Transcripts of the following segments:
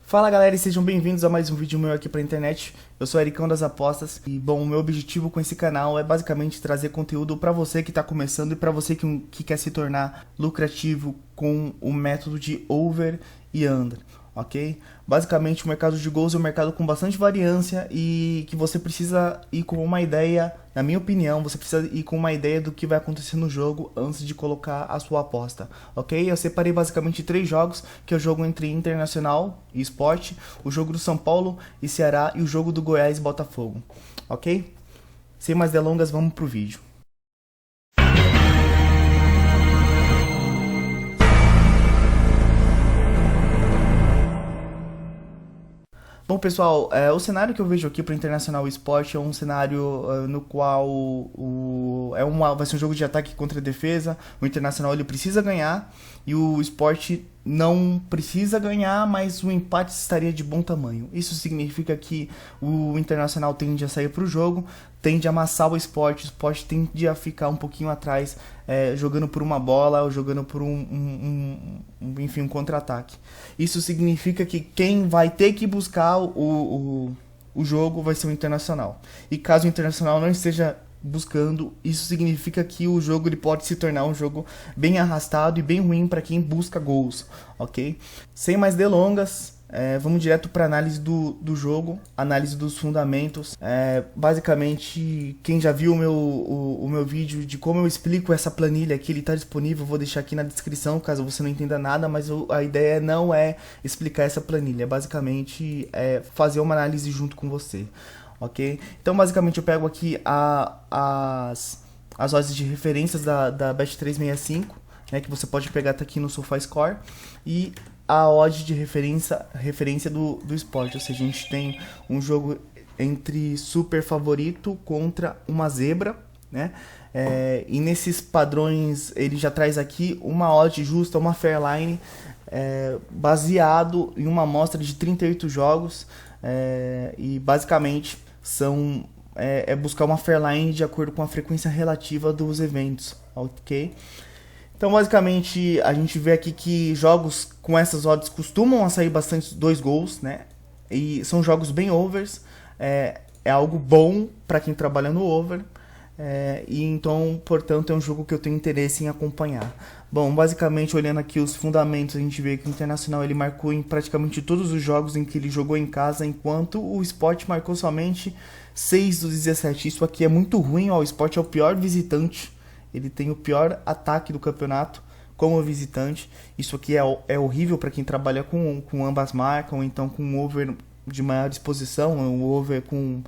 Fala galera e sejam bem-vindos a mais um vídeo meu aqui pra internet. Eu sou o Ericão das Apostas e bom, o meu objetivo com esse canal é basicamente trazer conteúdo pra você que tá começando e pra você que quer se tornar lucrativo com o método de over e under, ok? Basicamente o mercado de gols é um mercado com bastante variância e que você precisa ir com uma ideia, na minha opinião, você precisa ir com uma ideia do que vai acontecer no jogo antes de colocar a sua aposta, ok? Eu separei basicamente 3 jogos, que é o jogo entre Internacional e Sport, o jogo do São Paulo e Ceará e o jogo do Goiás e Botafogo, ok? Sem mais delongas, vamos pro vídeo. Bom, pessoal, o cenário que eu vejo aqui para o Internacional Esporte é um cenário no qual vai ser um jogo de ataque contra a defesa. O Internacional ele precisa ganhar e o Sport não precisa ganhar, mas o empate estaria de bom tamanho. Isso significa que o Internacional tende a sair para o jogo, tende a amassar o Sport tende a ficar um pouquinho atrás, jogando por uma bola ou jogando por enfim, um contra-ataque. Isso significa que quem vai ter que buscar o jogo vai ser o Internacional. E caso o Internacional não esteja buscando, isso significa que o jogo ele pode se tornar um jogo bem arrastado e bem ruim para quem busca gols, ok? Sem mais delongas, vamos direto para análise do jogo, análise dos fundamentos. Basicamente, quem já viu o meu vídeo de como eu explico essa planilha aqui, ele está disponível, eu vou deixar aqui na descrição caso você não entenda nada, mas a ideia não é explicar essa planilha, é basicamente fazer uma análise junto com você. Ok? Então basicamente eu pego aqui as odds de referências da Bet365, né, que você pode pegar aqui no SofaScore, e a odd de referência do Sport, ou seja, a gente tem um jogo entre super favorito contra uma zebra, né? E nesses padrões ele já traz aqui uma odd justa, uma fairline, baseado em uma amostra de 38 jogos, e basicamente é buscar uma fairline de acordo com a frequência relativa dos eventos, ok? Então basicamente a gente vê aqui que jogos com essas odds costumam a sair bastante 2 gols, né? E são jogos bem overs, é algo bom para quem trabalha no over, e então, portanto, é um jogo que eu tenho interesse em acompanhar. Bom, basicamente olhando aqui os fundamentos, a gente vê que o Internacional ele marcou em praticamente todos os jogos em que ele jogou em casa, enquanto o Sport marcou somente 6 dos 17. Isso aqui é muito ruim, ó. O Sport é o pior visitante, ele tem o pior ataque do campeonato como visitante. Isso aqui é horrível para quem trabalha com ambas marcas, ou então com um over de maior exposição, um over com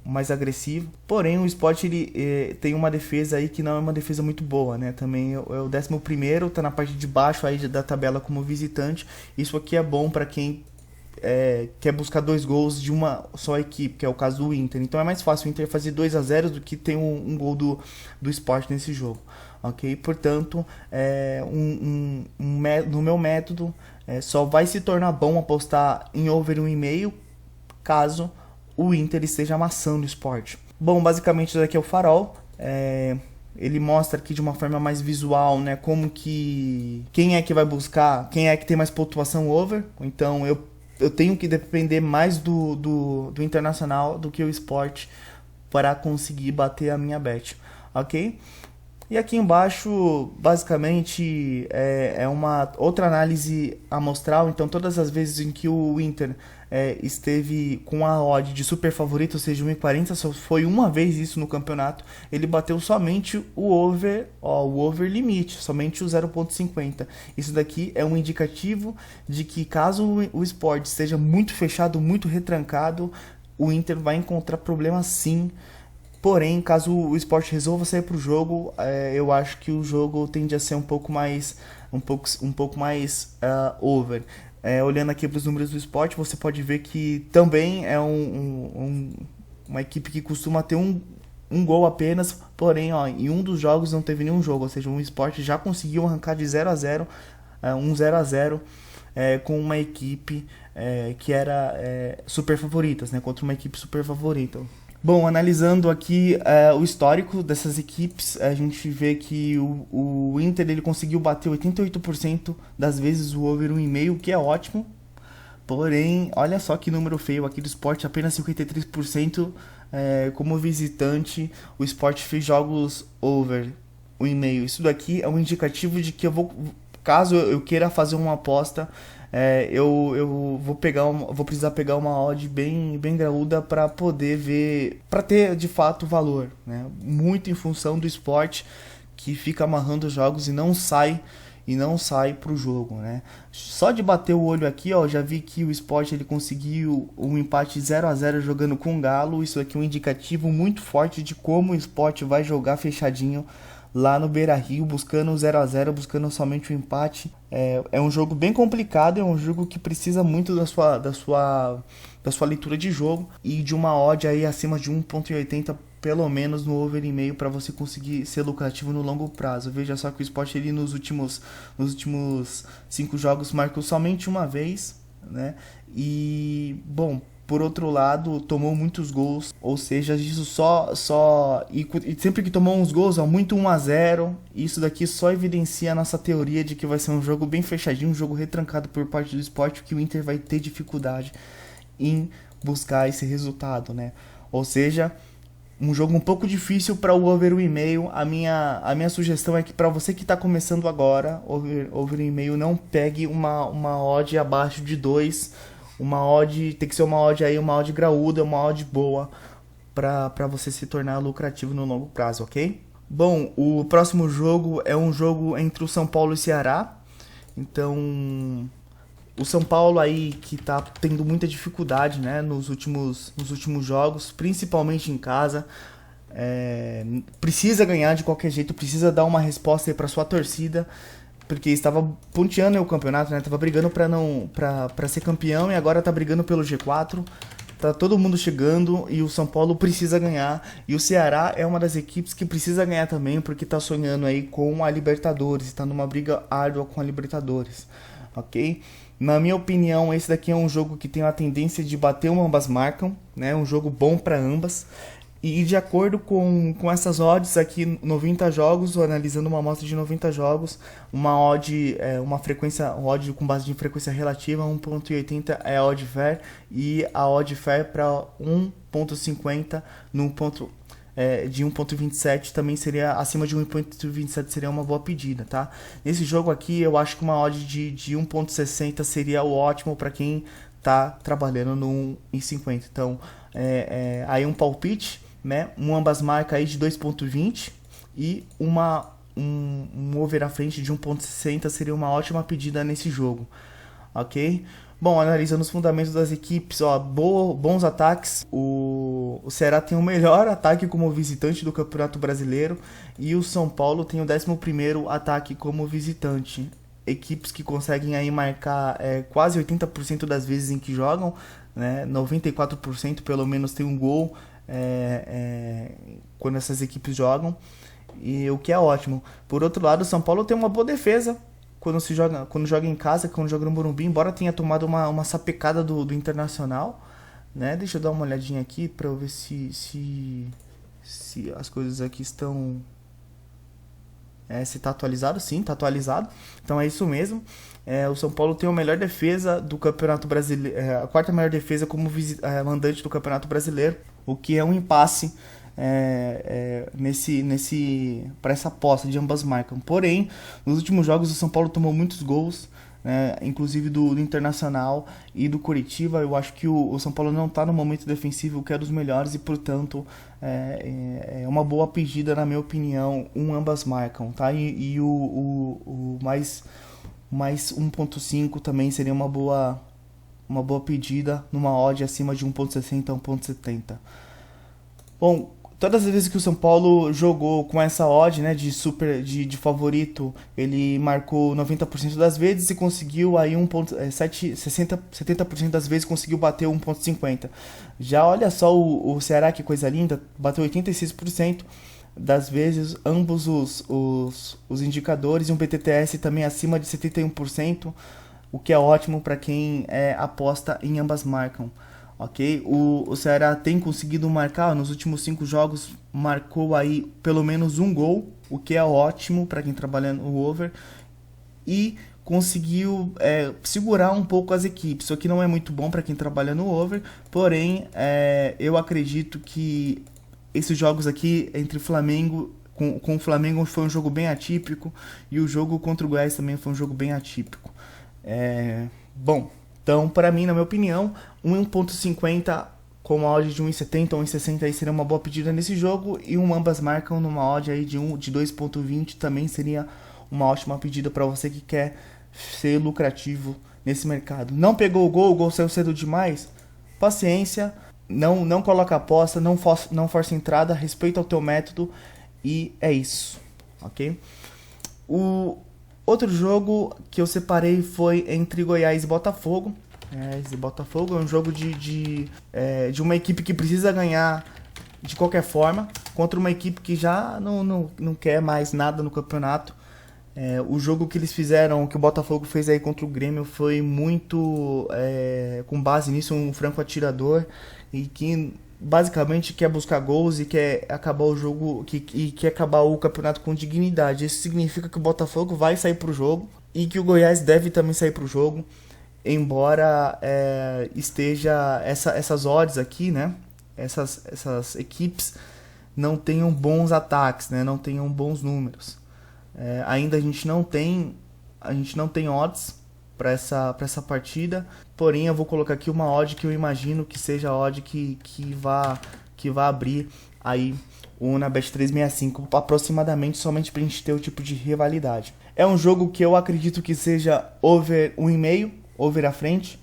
mais agressivo. Porém o Sport ele tem uma defesa aí que não é uma defesa muito boa, né? Também é o 11º, tá na parte de baixo aí da tabela como visitante. Isso aqui é bom para quem quer buscar 2 gols de uma só equipe, que é o caso do Inter. Então é mais fácil o Inter fazer 2-0 do que ter um gol do Sport nesse jogo, ok? Portanto, no meu método, só vai se tornar bom apostar em over 1,5 caso o Inter esteja amassando o Sport. Bom, basicamente isso aqui é o farol. Ele mostra aqui de uma forma mais visual, né, como que quem é que vai buscar, quem é que tem mais pontuação over. Então eu tenho que depender mais do Internacional do que o Sport para conseguir bater a minha bet, ok? E aqui embaixo, basicamente, é uma outra análise amostral. Então, todas as vezes em que o Inter esteve com a odd de super favorito, ou seja, 1,40, só foi uma vez isso no campeonato, ele bateu somente o over limite, somente o 0,50. Isso daqui é um indicativo de que caso o Sport esteja muito fechado, muito retrancado, o Inter vai encontrar problemas sim. Porém, caso o Sport resolva sair para o jogo, eu acho que o jogo tende a ser um pouco mais over. Olhando aqui para os números do Sport, você pode ver que também é uma equipe que costuma ter um gol apenas, porém, ó, em um dos jogos não teve nenhum jogo, ou seja, o Sport já conseguiu arrancar de 0-0, um 0-0, com uma equipe que era super favoritas, né, contra uma equipe super favorita. Bom, analisando aqui o histórico dessas equipes, a gente vê que o Inter ele conseguiu bater 88% das vezes o over 1,5, que é ótimo. Porém, olha só que número feio aqui do Sport, apenas 53% como visitante. O Sport fez jogos over 1,5. Isso daqui é um indicativo de que caso eu queira fazer uma aposta, eu vou precisar pegar uma odd bem graúda para poder ver, para ter de fato valor, né? Muito em função do Sport, que fica amarrando os jogos e não sai pro jogo, né? Só de bater o olho aqui, ó, já vi que o Sport ele conseguiu um empate 0-0 jogando com o Galo. Isso aqui é um indicativo muito forte de como o Sport vai jogar fechadinho lá no Beira-Rio, buscando o 0-0, buscando somente o empate. É um jogo bem complicado, é um jogo que precisa muito da sua leitura de jogo e de uma odd aí acima de 1,80 pelo menos no over e meio para você conseguir ser lucrativo no longo prazo. Veja só que o Sport ele nos últimos 5 jogos marcou somente uma vez, né? E bom, por outro lado, tomou muitos gols, ou seja, isso e sempre que tomou uns gols, ó, muito 1-0, isso daqui só evidencia a nossa teoria de que vai ser um jogo bem fechadinho, um jogo retrancado por parte do Sport, que o Inter vai ter dificuldade em buscar esse resultado, né? Ou seja, um jogo um pouco difícil para o over 1,5. A minha sugestão é que para você que está começando agora, over 1,5, não pegue uma odd abaixo de 2. Uma odd, tem que ser uma odd aí, uma odd graúda, uma odd boa para você se tornar lucrativo no longo prazo, ok? Bom, o próximo jogo é um jogo entre o São Paulo e o Ceará. Então, o São Paulo aí que tá tendo muita dificuldade, né, nos últimos jogos, principalmente em casa, precisa ganhar de qualquer jeito, precisa dar uma resposta aí para sua torcida, porque estava ponteando o campeonato, né, tava brigando para ser campeão e agora tá brigando pelo G4. Tá todo mundo chegando e o São Paulo precisa ganhar. E o Ceará é uma das equipes que precisa ganhar também, porque tá sonhando aí com a Libertadores, tá numa briga árdua com a Libertadores, ok? Na minha opinião, esse daqui é um jogo que tem a tendência de bater uma ambas marcam, né? Um jogo bom para ambas. E de acordo com essas odds aqui, 90 jogos, analisando uma amostra de 90 jogos, uma odd, odd com base de frequência relativa, 1,80 é a odd fair, e a odd fair para 1,50 de 1,27 também seria, acima de 1,27 seria uma boa pedida, tá? Nesse jogo aqui, eu acho que uma odd de 1,60 seria o ótimo para quem tá trabalhando no 1,50. Então, aí um palpite, né? Um ambas marcas aí de 2,20 e um over à frente de 1,60 seria uma ótima pedida nesse jogo, ok? Bom, analisando os fundamentos das equipes, ó, bons ataques. O Ceará tem o melhor ataque como visitante do Campeonato Brasileiro e o São Paulo tem o 11º ataque como visitante. Equipes que conseguem aí marcar quase 80% das vezes em que jogam, né? 94% pelo menos tem um gol quando essas equipes jogam, e o que é ótimo. Por outro lado, o São Paulo tem uma boa defesa quando joga em casa, quando joga no Morumbi, embora tenha tomado uma sapecada do Internacional, né? Deixa eu dar uma olhadinha aqui para eu ver se as coisas aqui estão... se tá atualizado. Sim, tá atualizado. Então é isso mesmo. O São Paulo tem a melhor defesa do Campeonato Brasileiro, a quarta melhor defesa como mandante do Campeonato Brasileiro, o que é um impasse para essa aposta de ambas marcam. Porém, nos últimos jogos o São Paulo tomou muitos gols, né, inclusive do Internacional e do Coritiba. Eu acho que o São Paulo não está no momento defensivo que é dos melhores e, portanto, é uma boa pedida, na minha opinião, ambas marcam, tá? E o mais 1,5 também seria uma boa pedida numa odd acima de 1,60 a 1,70. Bom, todas as vezes que o São Paulo jogou com essa odd, né, de favorito, ele marcou 90% das vezes e conseguiu aí 70% das vezes conseguiu bater 1,50. Já olha só o Ceará, que coisa linda, bateu 86% das vezes, ambos os indicadores, e um BTTS também acima de 71%, o que é ótimo para quem aposta em ambas marcam. Ok, o Ceará tem conseguido marcar, nos últimos 5 jogos marcou aí pelo menos um gol, o que é ótimo para quem trabalha no over. E conseguiu segurar um pouco as equipes. Isso aqui não é muito bom para quem trabalha no over, porém eu acredito que esses jogos aqui entre Flamengo com o Flamengo foi um jogo bem atípico, e o jogo contra o Goiás também foi um jogo bem atípico. Bom, então para mim, na minha opinião, 1.50 com uma odd de 1.70 ou 1.60 aí seria uma boa pedida nesse jogo, e ambas marcam numa odd aí de 2.20 também seria uma ótima pedida para você que quer ser lucrativo nesse mercado. Não pegou o gol saiu cedo demais? Paciência, não coloca aposta, não força entrada, respeita o teu método, e é isso, ok? O outro jogo que eu separei foi entre Goiás e Botafogo. Esse Botafogo é um jogo de uma equipe que precisa ganhar de qualquer forma, contra uma equipe que já não quer mais nada no campeonato. O jogo que eles fizeram, que o Botafogo fez aí contra o Grêmio, foi muito com base nisso, um franco atirador, e que basicamente quer buscar gols e quer acabar o jogo, e quer acabar o campeonato com dignidade. Isso significa que o Botafogo vai sair pro jogo e que o Goiás deve também sair pro jogo, embora esteja essas odds aqui, né? Essas equipes não tenham bons ataques, né? Não tenham bons números. Ainda a gente não tem odds para essa partida, porém eu vou colocar aqui uma odd que eu imagino que seja a odd que vá abrir aí o na Bet365 aproximadamente, somente para a gente ter o tipo de rivalidade. É um jogo que eu acredito que seja over 1,5, over à frente,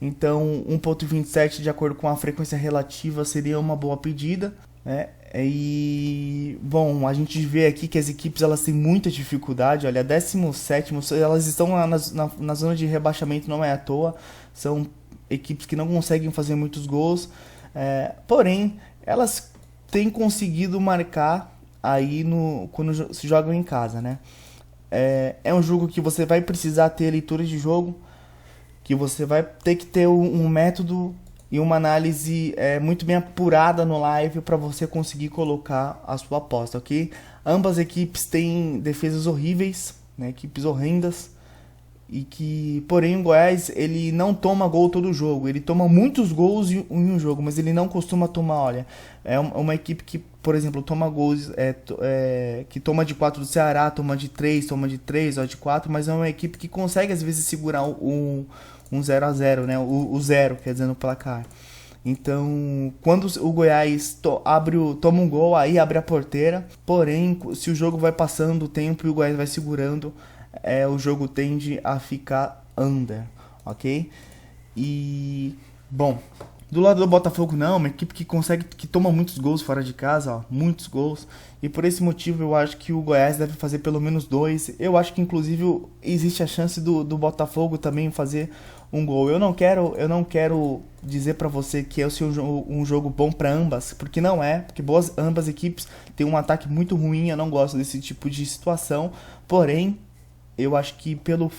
então 1.27 de acordo com a frequência relativa seria uma boa pedida, né? E bom, a gente vê aqui que as equipes elas têm muita dificuldade. Olha, 17º, elas estão na zona de rebaixamento, não é à toa. São equipes que não conseguem fazer muitos gols, porém elas têm conseguido marcar aí quando se jogam em casa, né? É um jogo que você vai precisar ter leitura de jogo, que você vai ter que ter um método e uma análise muito bem apurada no live para você conseguir colocar a sua aposta, ok? Ambas equipes têm defesas horríveis, né? Equipes horrendas, e que, porém, o Goiás ele não toma gol todo jogo, ele toma muitos gols em um jogo, mas ele não costuma tomar, olha, é uma equipe que, por exemplo, toma gols, que toma de 4 do Ceará, toma de 3, ó, de 4, mas é uma equipe que consegue às vezes segurar um 0-0, né? O 0, quer dizer, no placar. Então, quando o Goiás toma um gol, aí abre a porteira. Porém, se o jogo vai passando o tempo e o Goiás vai segurando, o jogo tende a ficar under, ok? E, bom, do lado do Botafogo não, uma equipe que toma muitos gols fora de casa, ó, muitos gols. E por esse motivo eu acho que o Goiás deve fazer pelo menos 2. Eu acho que inclusive existe a chance do Botafogo também fazer um gol. Eu não quero dizer pra você que é um jogo bom pra ambas, porque não é, porque ambas equipes têm um ataque muito ruim, eu não gosto desse tipo de situação. Porém, eu acho que pelo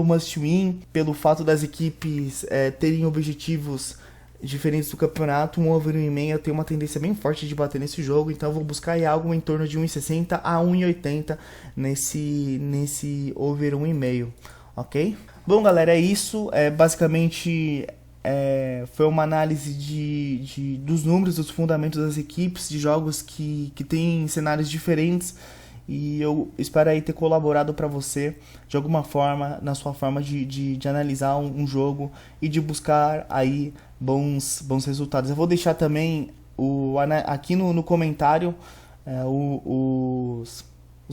must win, pelo fato das equipes terem objetivos diferentes do campeonato, um over 1,5 tem uma tendência bem forte de bater nesse jogo, então eu vou buscar aí algo em torno de 1,60 a 1,80 nesse over 1,5, ok? Bom, galera, é isso. Basicamente foi uma análise dos números, dos fundamentos das equipes, de jogos que têm cenários diferentes, e eu espero aí ter colaborado para você de alguma forma, na sua forma de analisar um jogo e de buscar aí bons resultados. Eu vou deixar também aqui no comentário os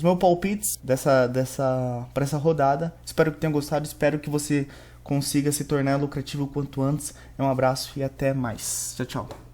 meus palpites para essa rodada. Espero que tenham gostado, espero que você consiga se tornar lucrativo o quanto antes. Um abraço e até mais. Tchau, tchau.